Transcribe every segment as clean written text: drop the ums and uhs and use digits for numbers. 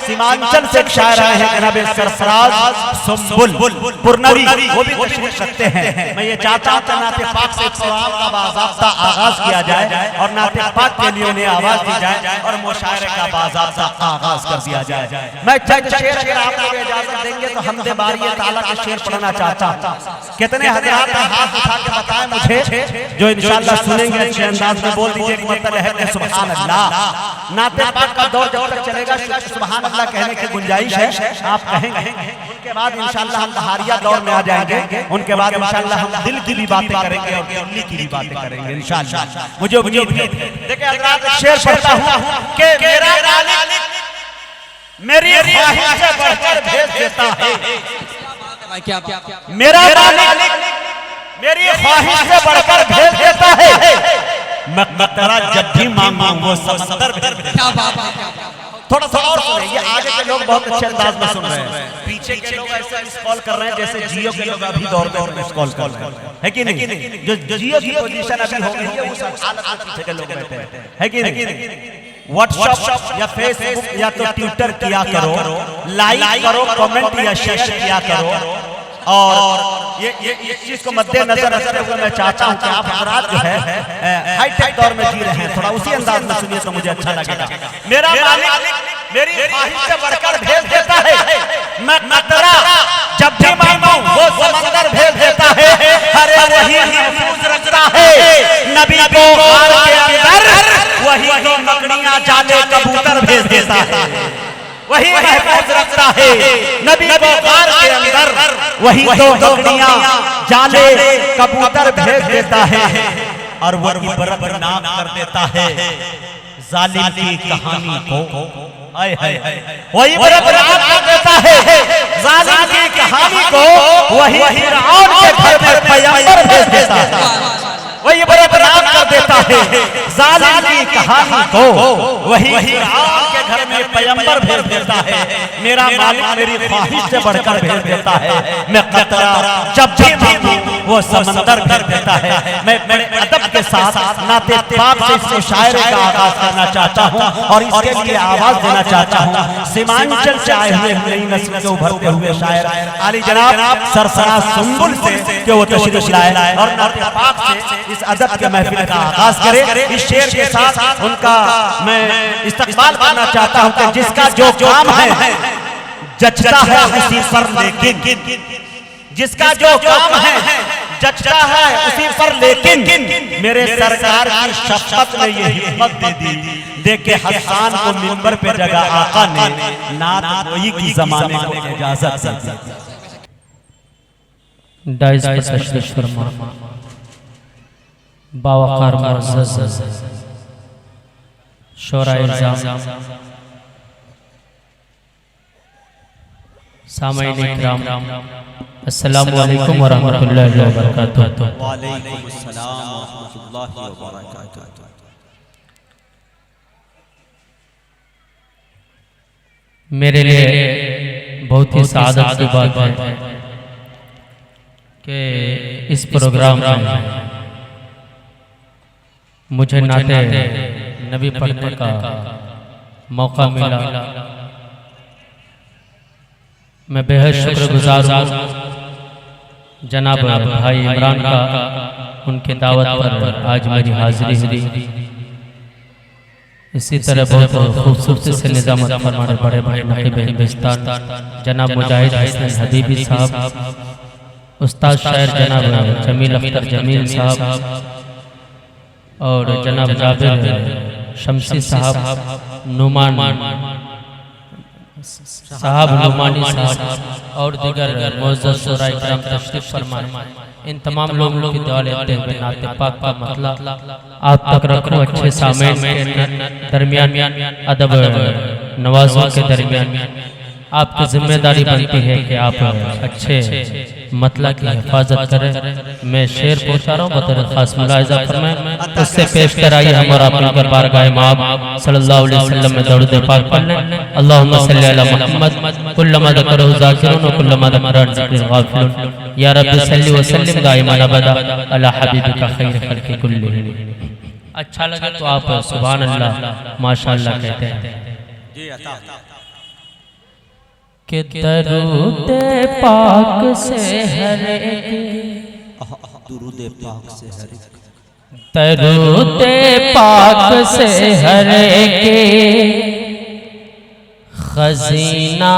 सीमांचल से एक शायर आए हैं जनाब सरफराज सुंबुल पुरनवी, वो भी तशरीफ रखते हैं। मैं ये चाहता हूं कि नाते पाक से प्रोग्राम का बाज़ाब्ता आगाज किया जाए और नाते पाक के लिए उन्हें आवाज दी जाए और मुशायरे का बाज़ाब्ता आगाज कर दिया जाए। मैं चंद शेर अगर आप लोग इजाजत देंगे तो हमदे बारी ताला के शेर पढ़ना चाहता हूं। कितने हज़रात हाथ उठा के बताएं मुझे, जो इंशाअल्लाह सुनेंगे अच्छे अंदाज में। बोल दीजिए कि मतलब है सुभान अल्लाह। नाते पाक का दौर जब तक चलेगा सुभान अल्लाह कहने की गुंजाइश है, आप कहेंगे। उनके बाद इंशाअल्लाह हम बहारिया दौर में आ जाएंगे। उनके बाद इंशाअल्लाह हम दिल की भी बातें करेंगे और दिल्ली की भी बातें करेंगे इंशाअल्लाह। मुझे उम्मीद है। देखिए हज़रात शेर पढ़ता हूं कि मेरा मालिक मेरी ख्वाहिश से बढ़कर भेज देता है। मेरा मालिक मेरी ख्वाहिश से बढ़कर भेज देता है। मैं कतरा जब भी मांगू वो समंदर भेज देता है। थोड़ा सा और सुनिए, ये आगे के लोग बहुत अच्छे अंदाज में सुन रहे हैं, पीछे के लोग ऐसा मिस कॉल कर रहे हैं जैसे जियो के लोग अभी दौर में मिस कॉल कर रहे हैं, है कि नहीं? जो जियो की पोजीशन अभी हो गई है उस हालत में पीछे के लोग बैठे हैं, है कि नहीं? व्हाट्सएप या फेसबुक या तो ट्विटर किया करो, लाइक करो, कमेंट या शेयर किया करो। और ये इस चीज को मद्देनजर रखते हुए मैं चाहता हूं कि आप हजरात जो है हाईटेक दौर में जी रहे हैं, थोड़ा उसी अंदाज में सुनिए तो मुझे अच्छा लगेगा। मेरा मालिक मेरी ख्वाहिश से बढ़कर भेज देता है। मैं कतरा जब भी मांगू वो समंदर भेज देता है। अरे वही महफूज रखता है नबी को हार के अंदर, वही तो मकड़ियां जाले कबूतर भेज देता है। वही महफूज रखता है नबी को गार के अंदर, वही तो मकड़ियां जाले कबूतर भेज देता है। और वो इबरतनाक कर देता है जालिम की कहानी को। आए हाय वही इबरतनाक कर देता है जालिम की कहानी को। वही फिरऔन के घर में पैगंबर भेज देता है। वही इबरतनाक कर देता है जालिम की कहानी को। वही फिरऔन के घर में पैगंबर भेज देता है। मेरा मालिक मेरी ख्वाहिश से बढ़कर भेज देता है। मैं कतरा जब भी मांगू वो समंदर भेज देता है। मैं बड़े अदब के साथ नाते पाक से इस मुशायरे का आगाज करना चाहता हूँ और इसके लिए आवाज देना चाहता हूँ सीमांचल से आए हुए नई नस्ल के उभरते हुए शायर आली जनाब सरफराज सुंबुल से कि वो तशरीफ लाए और नाते पाक से इस अदब के महफिल का आगाज करे। इस शेर के साथ उनका मैं इस्तकबाल करना चाहता हूं कि जिसका जो काम है जचता है उसी पर लेकिन, जिसका जो काम है जचता है उसी पर लेकिन। मेरे सरकार की शफकत ने ये हिम्मत दे दी, देखे हसन को मिंबर पे जगह आका ने नात गोई की ज़माने को इजाजत दी। डाइस पर तशरीफ फरमा बावकार मुअज़्ज़ज़ शोरा इल्ज़ाम सामईन इकराम अस्सलामु अलैकुम व रहमतुल्लाहि व बरकातुहू। वालेकुम अस्सलाम व रहमतुल्लाहि व बरकातुहू। मेरे लिए बहुत ही सादत की बात है कि इस प्रोग्राम में मुझे नाते नबी पढ़ने का मौका मिला। मैं बेहद शुक्रगुजार हूँ जनाब भाई इमरान का, उनके दावत पर आज मेरी हाजिरी हुई। इसी तरह बहुत खूबसूरती से निजामत फरमाने बड़े भाई नकीब हिंदुस्तान जनाब मुजाहिद हसन हबीबी साहब, उस्ताद शायर जनाब जमील अख्तर जमील साहब और जनाब जाबिर शमसी साहब, नुमान साहब, नुमानी साहब और दीगर मुअज़्ज़ज़ शोरा इकराम तशरीफ फरमाए। इन तमाम लोगों की दुआ लेते हुए नाते पाक का मतला आप तक रखूं अच्छे सामईन के दरमियान, अदब नवाजों के दरमियान आपकी जिम्मेदारी बनती है कि आप अच्छे मतला की हिफाजत करें। मैं शेर पहुंचा रहा हूँ, बतौर खास मुलाहिज़ा फरमाएं। उससे पेश कराइए हम और आप मिलकर बारगाह मआब सल्लल्लाहु अलैहि वसल्लम में दरूद पाक पढ़ लें। अल्लाहुम्मा सल्लि अला मुहम्मद कुल्लमा ज़करहु ज़ाकिरून व कुल्लमा ज़करहु ज़ाकिरून गाफ़िलून। या रब्बी सल्लि व सल्लिम दाइमन अबदा अला हबीबिका खैर खल्क़ि कुल्लिहिम। अच्छा लगे तो आप सुभान अल्लाह माशाअल्लाह कहते हैं। कि दरूद पाक से हर एक, दुरूद पाक से हर एक, दरूद पाक से हर एक खजीना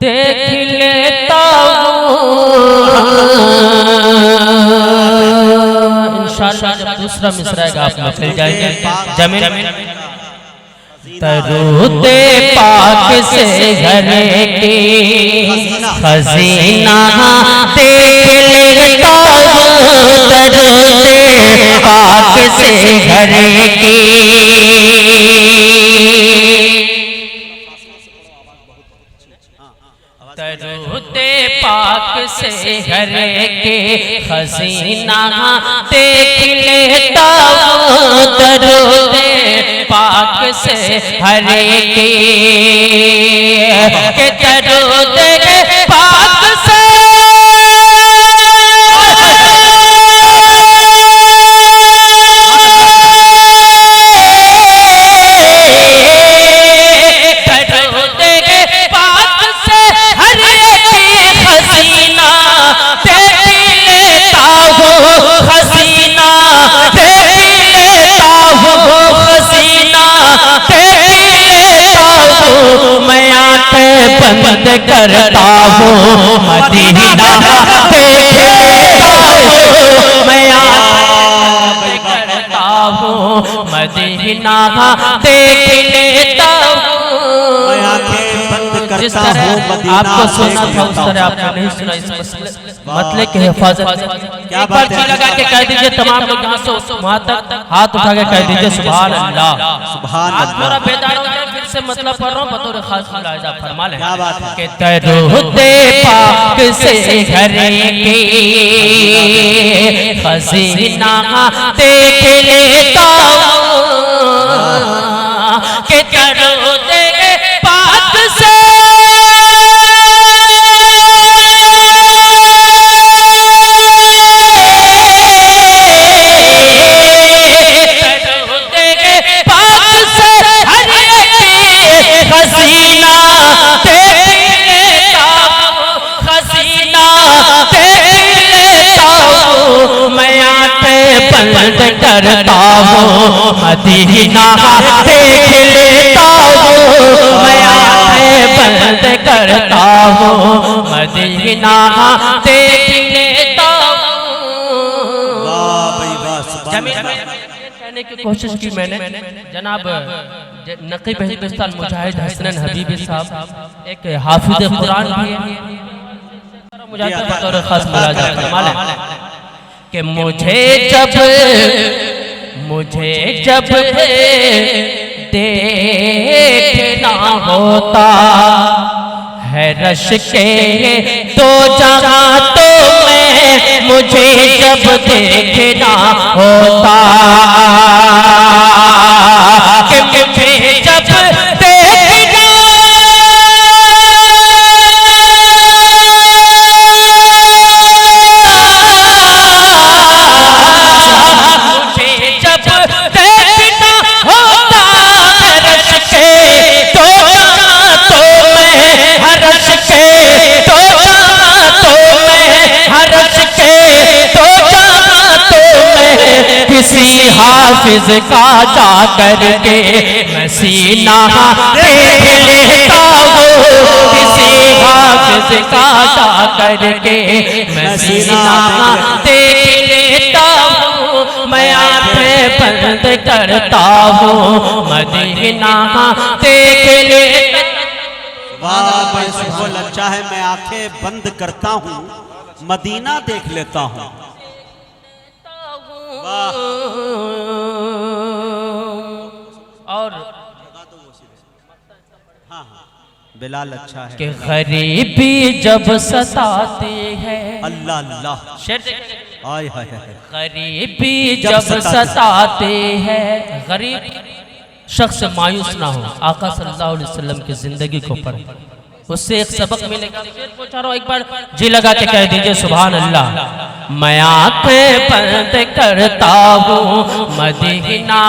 देख लेता इंशाअल्लाह। जब दूसरा मिसरा है आप में चल जाएंगे जमीन। दरूद पाक से घर के खजीना देख लेता हूँ, दरूद पाक से घर के। दरूद पाक से घर के खजीना देख लेता हूँ, दरूद पाक से हर के दरूद पाक से बंद करता हूँ मदीना देख लेता हूँ, मैं बंद करता हूँ मदीना देख लेता हूँ। जिस तरह आपको सुना था उस तरह आपने नहीं सुना। इस मतले की हिफाजत क्या बात है, लगा के कह दीजिए तमाम लोग यहाँ से वहाँ तक हाथ उठा के कह दीजिए सुभान अल्लाह सुभान अल्लाह। थोड़ा बेदार हो जाए फिर से मतलब पढ़ रहा हूँ बतौर खास मुलाहिजा फरमा लें कि दरूद पाक से घर के खजीना देख लेता हूँ कि दरूद पाक से बंद करता हूँ मदीना देख लेता हूँ, मैं बंद करता हूँ मदीना देख लेता हूँ। जमीन कहने की कोशिश की मैंने। जनाब नकीब हिंदुस्तान मुजाहिद हसनैन हबीबी साहब एक हाफिज कुरान भी है, मुजाहिद बतौर खास मुलाजा फरमा लें कि मुझे जब देखना होता है रश के दो जगह तो मैं मुझे जब देखना होता कि मुझे जब किसी हाफिज का जा करके मैं सीना देख लेता हूँ, किसी हाफिज का जा करके मैं सीना देख लेता हूँ, मैं आँखें बंद करता हूँ मदीना देख लेता। बोल अच्छा है, मैं आंखें बंद करता हूँ मदीना देख लेता हूँ। और बिलाल अच्छा है कि गरीबी जब सताती है, अल्लाह अल्लाह आय हाय गरीबी जब सताती है, गरीब शख्स मायूस ना हो, आका सल्लल्लाहु अलैहि वसल्लम की जिंदगी को पढ़े, उससे एक सबक मिलेगा। एक बार जी लगा के कह दीजिए सुभान अल्लाह। मैं आँखें बंद करता हूँ मदीना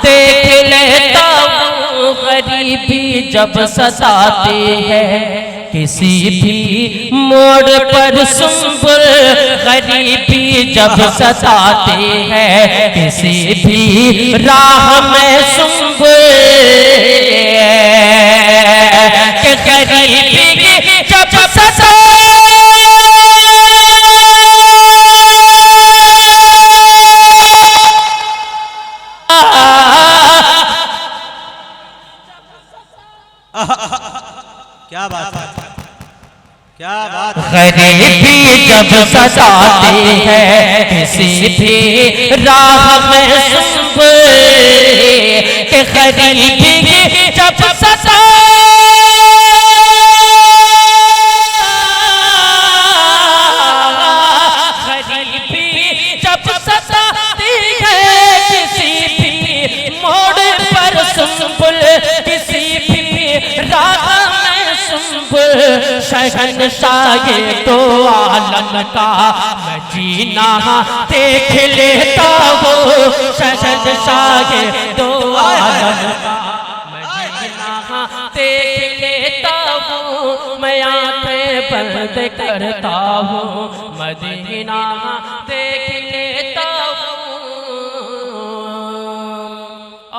देख लेता हूँ, गरीबी जब सताती है किसी भी मोड़ पर सुंबुल, गरीबी जब सताती है किसी भी राह में सुंबुल, कि गरीबी जब सताती क्या बात है, क्या बात। गरीबी जब सताती है किसी भी राह में सुंबुल, कि गरीबी जब गरीबी जब सताती है किसी भी मोड़ पर सुंबुल, किसी भी राह में सुंबुल, शहंशाह तो आलम का मैं जीना देख लेता हूँ, शहंशाह तो आलम का मैं जीना देख लेता हूँ, मैं आंखें बंद करता हूँ मदीना देख लेता हूँ।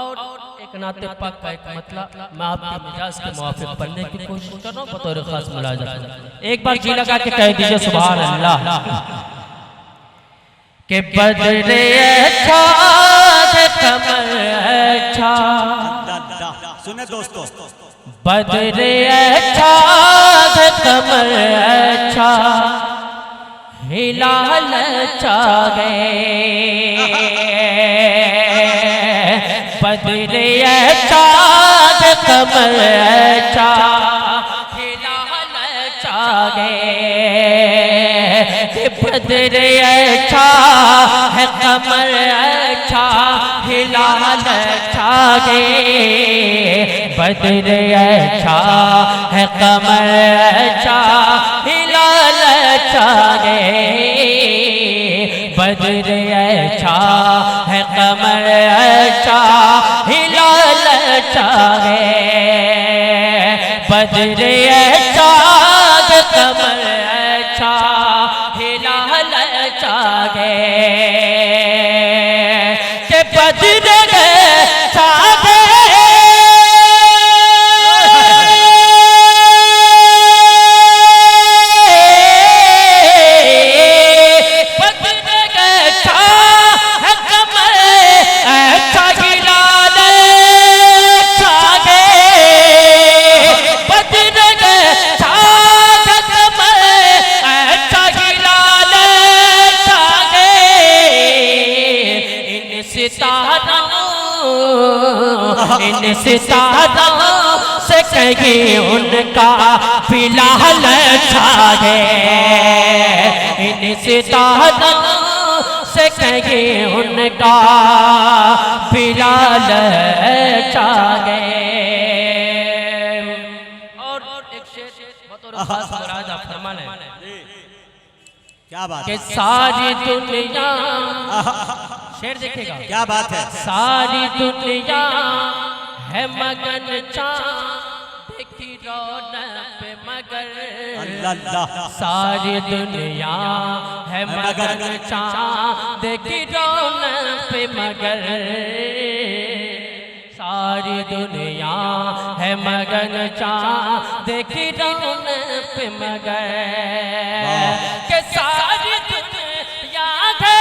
और एक नाते पाक का एक मतलब मैं आपके मिजाज के मुआफिक पढ़ने की कोशिश कर रहा हूँ बतौर खास मुलाजा। एक बार जी लगा के कह दीजिए सुभान अल्लाह। के बदले अच्छा कमर अच्छा, सुने दोस्तों, बदले अच्छा कमर अच्छा, हिलाल चाहे बदले अच्छा कमर अच्छा, हिलाल चाहे बदले अच्छा है कमर अच्छा, हिलाल चाहे बदले अच्छा है कमर अच्छा, हिलाल चाहे बदले अच्छा है कमर अच्छा, हिलाल चाहे बदले अच्छा कमर अच्छा, हिलाल चाहे के बदले चाहे इन सितारों से कहीं उनका फिलहाल छागे, इन सितारों से कहीं उनका फिलहाल छागे। और एक शेर बतौर खास मुरादा फरमाने क्या बात कि सारी दुनिया, शेर देखेगा क्या बात है, सारी दुनिया है मगन चांद की रौनक पे मगर, अल्लाह, सारी दुनिया है मगन चांद की रौनक पे मगर, सारी दुनिया है मगन चांद की रौनक पे मगर, के सारी दुनिया है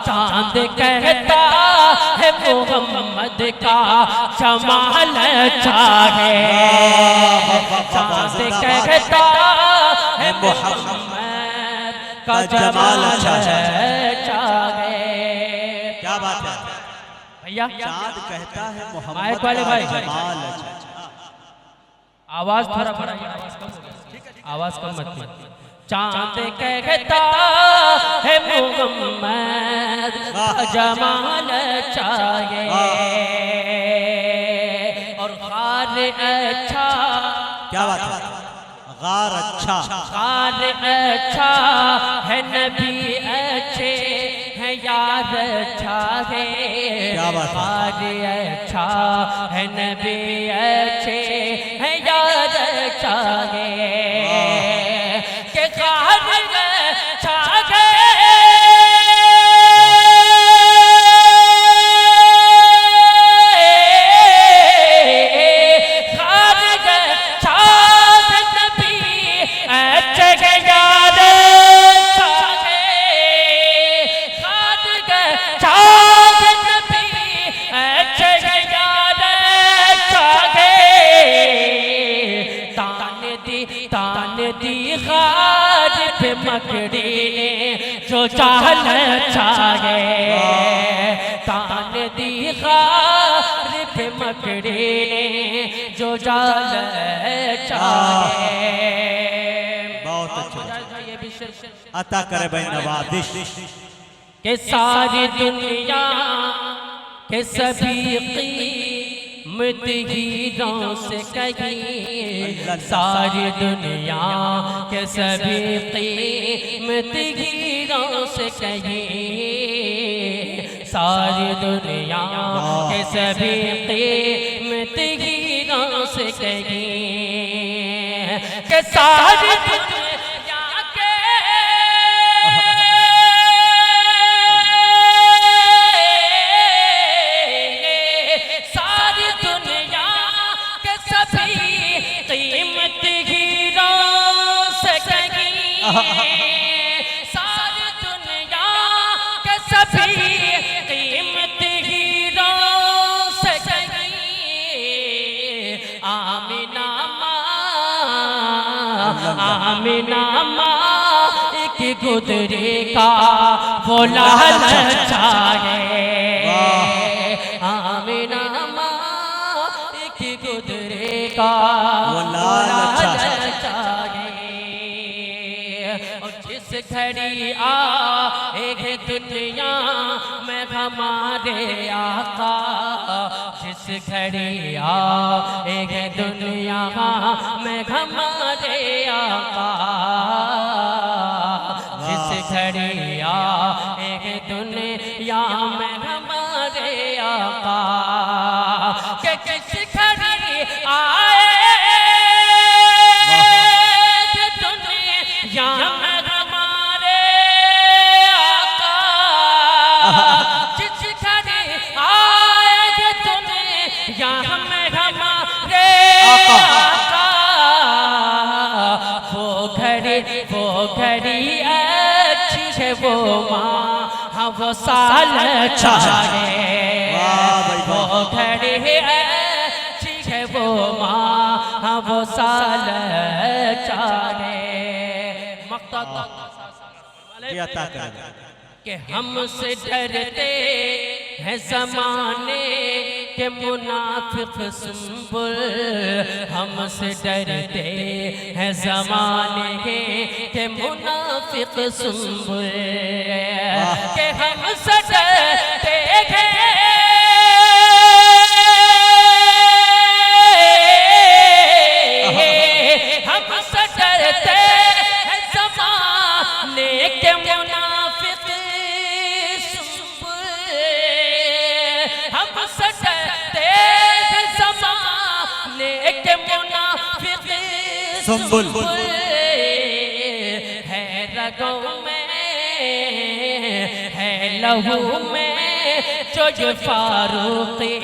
चांद कहता है मोहम्मद का जमाल चाहे, चांद कहता है मोहम्मद का जमाल चाहे। क्या बात है भैया, चांद कहता है मोहम्मद माइक वाले भाई, जमाल आवाज थोड़ा बढ़ाइए, आवाज कम हो गया, आवाज कम मत कीजिए। चांद कहता है मोहम्मद जमाल चाहिए और गार अच्छा, क्या बात है, गार अच्छा, गार अच्छा है, नबी अच्छे है, यार अच्छा है, क्या बात है, गार अच्छा है, नबी अच्छे है, यार अच्छा है, मकड़ी ने जो चाल चाहे, तान दी गार पे मकड़ी ने जो चाल चाहे। बहुत अच्छा, ये भी अता करे भाई नवाजिश के सारी दुनिया के सभी कीमतीरों से कहीं, सारी दुनिया के सभी कीमतीरों से कहीं, सारी दुनिया के सभी कीमतीरों से कहीं, के सारी सारी दुनिया के सभी कीमत हीरों से कहीं, आमिना माँ एक गुदरे का वो लाल चाहे, आमिना माँ एक गुदरे का वो लाल चाहे, जिस घड़ी आए दुनिया में हमारे आका, जिस घड़ी आए दुनिया में हमारे आका, जिस घड़ी आए दुनिया में हमारे आका, के किस घड़ी आए दुनिया में वो घड़ी अच्छी है, वो माँ हाँ वो साल चाहे, वो घड़ी अच्छी है, वो माँ हाँ वो साल चाहे। कि हमसे डरते हैं ज़माने के मुनाफिक सुंबुल, हमसे डरते हैं ज़माने के मुनाफिक सुंबुल, कि हमसे डरते हैं, हमसे डरते हैं ज़माने के मुनाफिक सुंबुल, हमसे डरते हैं ज़माने के मुनाफिक सुंबुल, है रगों में है लहू में जो फारूक़ी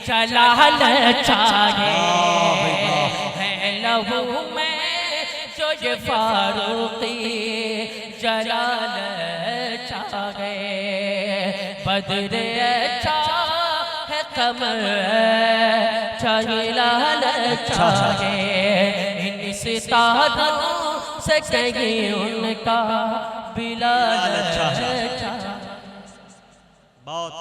जलाल चाहे, है लहू में जो फारूक़ी जलाल चाहे, बद्र अच्छा है, कमर हिलाल चाहे, इन सितारों से कहीं उनका बिलाल चाहे। बहुत